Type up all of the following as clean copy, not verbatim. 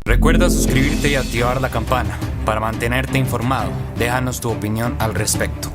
Recuerda suscribirte y activar la campana para mantenerte informado. Déjanos tu opinión al respecto.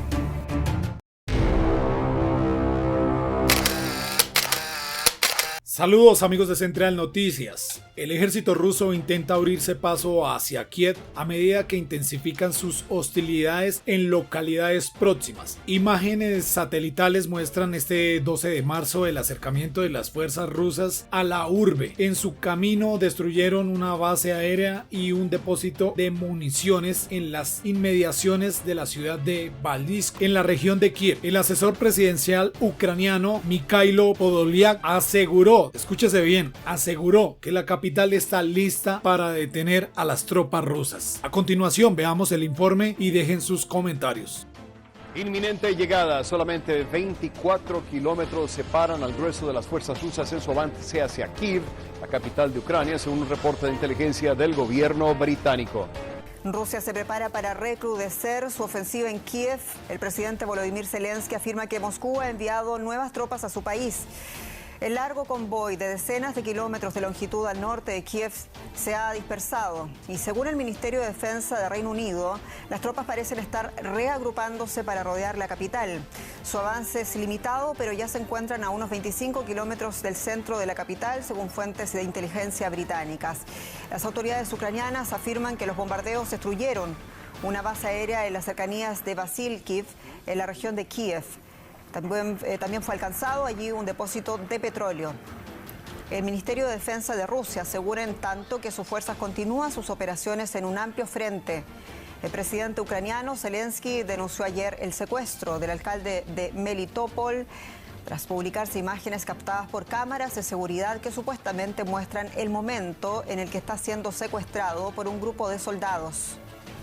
Saludos amigos de Central Noticias. El ejército ruso intenta abrirse paso hacia Kiev a medida que intensifican sus hostilidades en localidades próximas. Imágenes satelitales muestran este 12 de marzo el acercamiento de las fuerzas rusas a la urbe. En su camino destruyeron una base aérea y un depósito de municiones en las inmediaciones de la ciudad de Balísk, en la región de Kiev. El asesor presidencial ucraniano Mikhailo Podolyak aseguró, escúchese bien, aseguró que la capital está lista para detener a las tropas rusas. A continuación veamos el informe y dejen sus comentarios. Inminente llegada, solamente 24 kilómetros separan al grueso de las fuerzas rusas en su avance hacia Kiev, la capital de Ucrania, según un reporte de inteligencia del gobierno británico. Rusia se prepara para recrudecer su ofensiva en Kiev. El presidente Volodymyr Zelensky afirma que Moscú ha enviado nuevas tropas a su país. El largo convoy de decenas de kilómetros de longitud al norte de Kiev se ha dispersado y según el Ministerio de Defensa de Reino Unido, las tropas parecen estar reagrupándose para rodear la capital. Su avance es limitado, pero ya se encuentran a unos 25 kilómetros del centro de la capital, según fuentes de inteligencia británicas. Las autoridades ucranianas afirman que los bombardeos destruyeron una base aérea en las cercanías de Vasilkiv, en la región de Kiev. También fue alcanzado allí un depósito de petróleo. El Ministerio de Defensa de Rusia asegura en tanto que sus fuerzas continúan sus operaciones en un amplio frente. El presidente ucraniano Zelensky denunció ayer el secuestro del alcalde de Melitopol tras publicarse imágenes captadas por cámaras de seguridad que supuestamente muestran el momento en el que está siendo secuestrado por un grupo de soldados.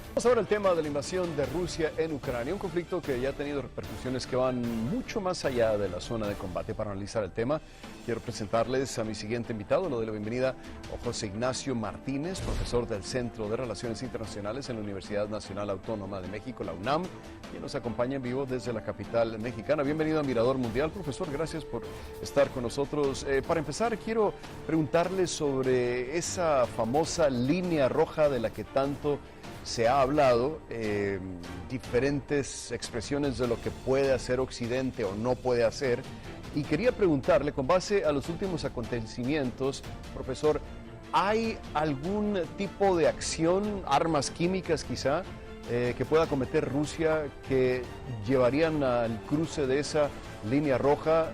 Vamos ahora al tema de la invasión de Rusia en Ucrania, un conflicto que ya ha tenido repercusiones que van mucho más allá de la zona de combate. Para analizar el tema, quiero presentarles a mi siguiente invitado. Le doy la bienvenida a José Ignacio Martínez, profesor del Centro de Relaciones Internacionales en la Universidad Nacional Autónoma de México, la UNAM, quien nos acompaña en vivo desde la capital mexicana. Bienvenido a Mirador Mundial, profesor, gracias por estar con nosotros. Para empezar, quiero preguntarle sobre esa famosa línea roja de la que tanto se ha hablado, diferentes expresiones de lo que puede hacer Occidente o no puede hacer, y quería preguntarle, con base a los últimos acontecimientos, profesor, ¿hay algún tipo de acción, armas químicas quizá, que pueda cometer Rusia que llevarían al cruce de esa línea roja,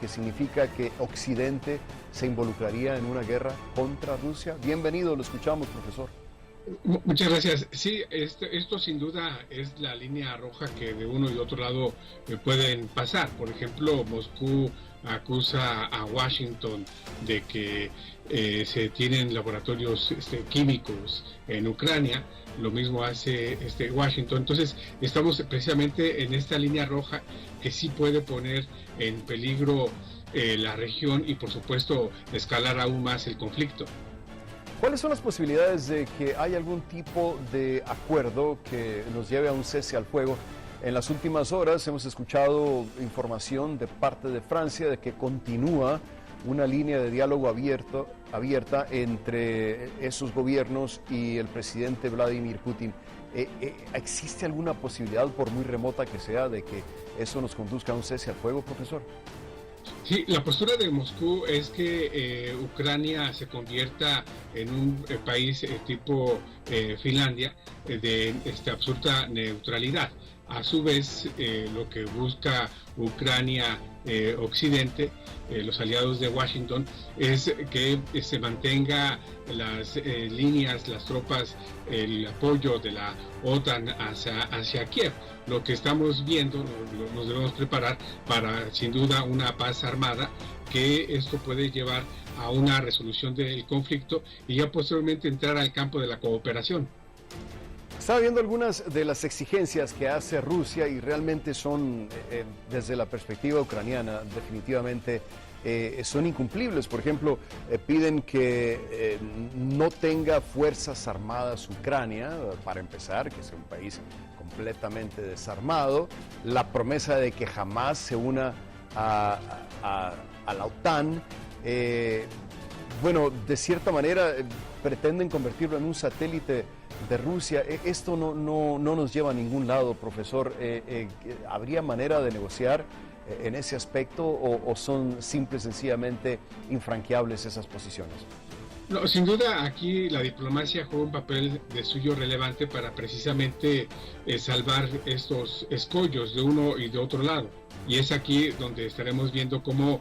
que significa que Occidente se involucraría en una guerra contra Rusia? Bienvenido, lo escuchamos, profesor. Muchas gracias. Sí, esto sin duda es la línea roja que de uno y otro lado pueden pasar. Por ejemplo, Moscú acusa a Washington de que se tienen laboratorios químicos en Ucrania. Lo mismo hace Washington. Entonces, estamos precisamente en esta línea roja que sí puede poner en peligro la región y, por supuesto, escalar aún más el conflicto. ¿Cuáles son las posibilidades de que haya algún tipo de acuerdo que nos lleve a un cese al fuego? En las últimas horas hemos escuchado información de parte de Francia de que continúa una línea de diálogo abierta entre esos gobiernos y el presidente Vladimir Putin. ¿Existe alguna posibilidad, por muy remota que sea, de que eso nos conduzca a un cese al fuego, profesor? Sí, la postura de Moscú es que Ucrania se convierta en un país tipo Finlandia de absoluta neutralidad. A su vez, lo que busca Ucrania Occidente, los aliados de Washington, es que se mantenga las líneas, las tropas, el apoyo de la OTAN hacia Kiev. Lo que estamos viendo, nos debemos preparar para, sin duda, una paz armada, que esto puede llevar a una resolución del conflicto y ya posteriormente entrar al campo de la cooperación. Estaba viendo algunas de las exigencias que hace Rusia y realmente son, desde la perspectiva ucraniana, definitivamente son incumplibles. Por ejemplo, piden que no tenga fuerzas armadas Ucrania, para empezar, que sea un país completamente desarmado, la promesa de que jamás se una a la OTAN, bueno, de cierta manera pretenden convertirlo en un satélite de Rusia. Esto no nos lleva a ningún lado, profesor. ¿Habría manera de negociar en ese aspecto o son simple y sencillamente infranqueables esas posiciones? No, sin duda aquí la diplomacia juega un papel de suyo relevante para precisamente salvar estos escollos de uno y de otro lado. Y es aquí donde estaremos viendo cómo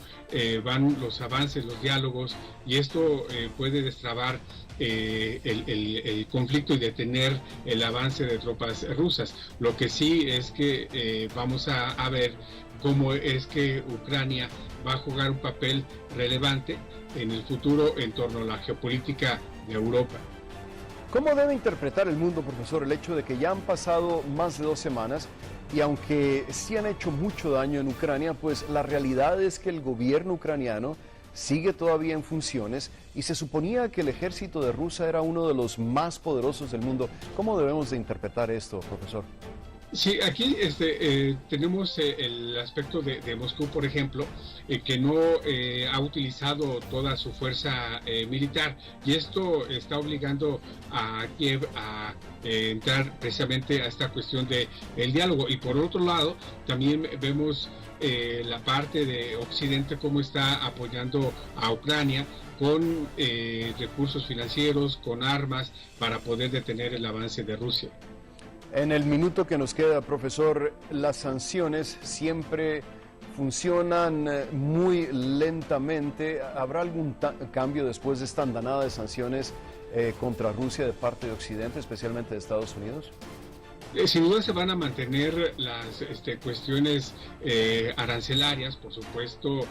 van los avances, los diálogos, y esto puede destrabar el conflicto y detener el avance de tropas rusas. Lo que sí es que vamos a ver cómo es que Ucrania va a jugar un papel relevante en el futuro en torno a la geopolítica de Europa. ¿Cómo debe interpretar el mundo, profesor, el hecho de que ya han pasado más de 2 semanas y aunque sí han hecho mucho daño en Ucrania, pues la realidad es que el gobierno ucraniano sigue todavía en funciones y se suponía que el ejército de Rusia era uno de los más poderosos del mundo? ¿Cómo debemos de interpretar esto, profesor? Sí, aquí tenemos el aspecto de Moscú, por ejemplo, que no ha utilizado toda su fuerza militar, y esto está obligando a Kiev a entrar precisamente a esta cuestión del diálogo. Y por otro lado, también vemos la parte de Occidente cómo está apoyando a Ucrania con recursos financieros, con armas, para poder detener el avance de Rusia. En el minuto que nos queda, profesor, las sanciones siempre funcionan muy lentamente. ¿Habrá algún cambio después de esta andanada de sanciones contra Rusia de parte de Occidente, especialmente de Estados Unidos? Sin duda se van a mantener las cuestiones arancelarias, por supuesto,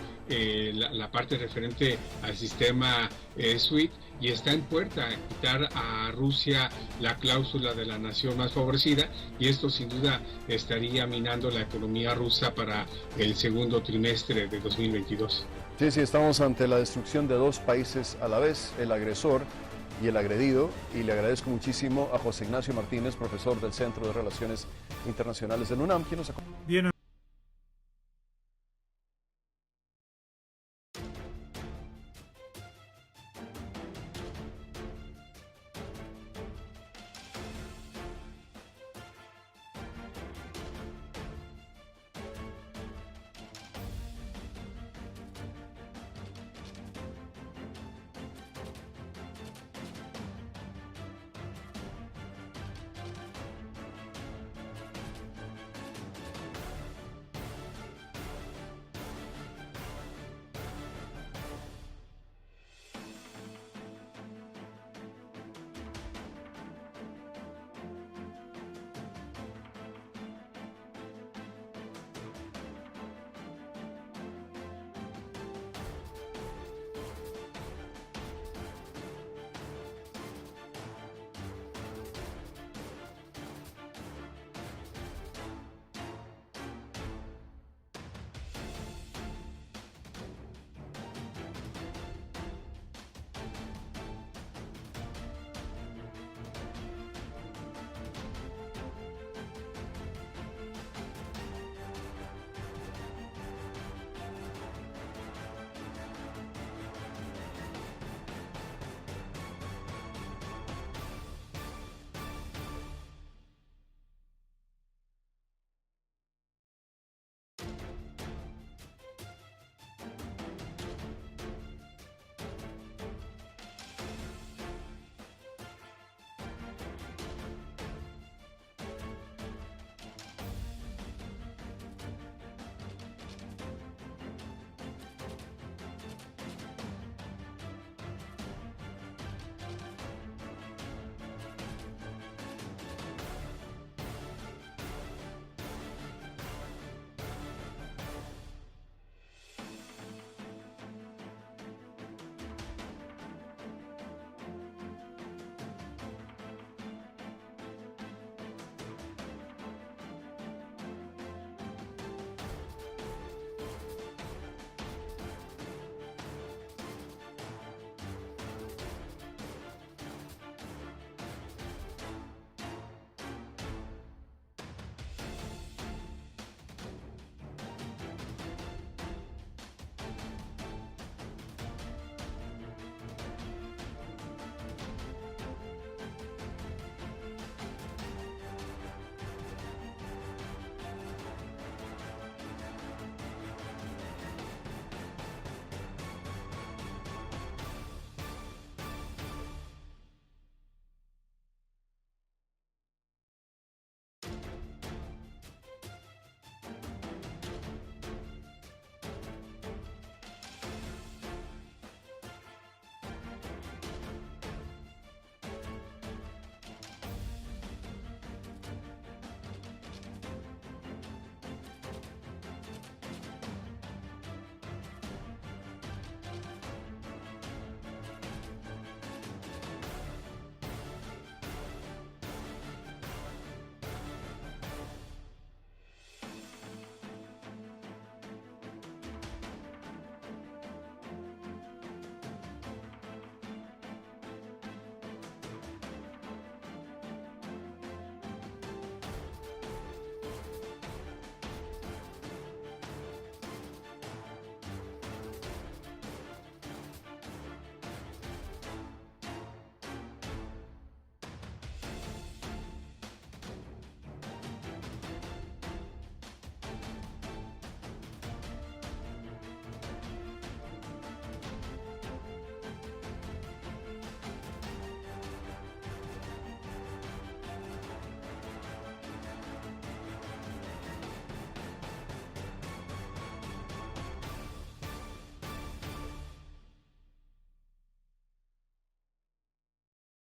la parte referente al sistema SWIFT, y está en puerta quitar a Rusia la cláusula de la nación más favorecida, y esto sin duda estaría minando la economía rusa para el segundo trimestre de 2022. Sí, estamos ante la destrucción de 2 países a la vez, el agresor y el agredido, y le agradezco muchísimo a José Ignacio Martínez, profesor del Centro de Relaciones Internacionales del UNAM, quien nos acompaña.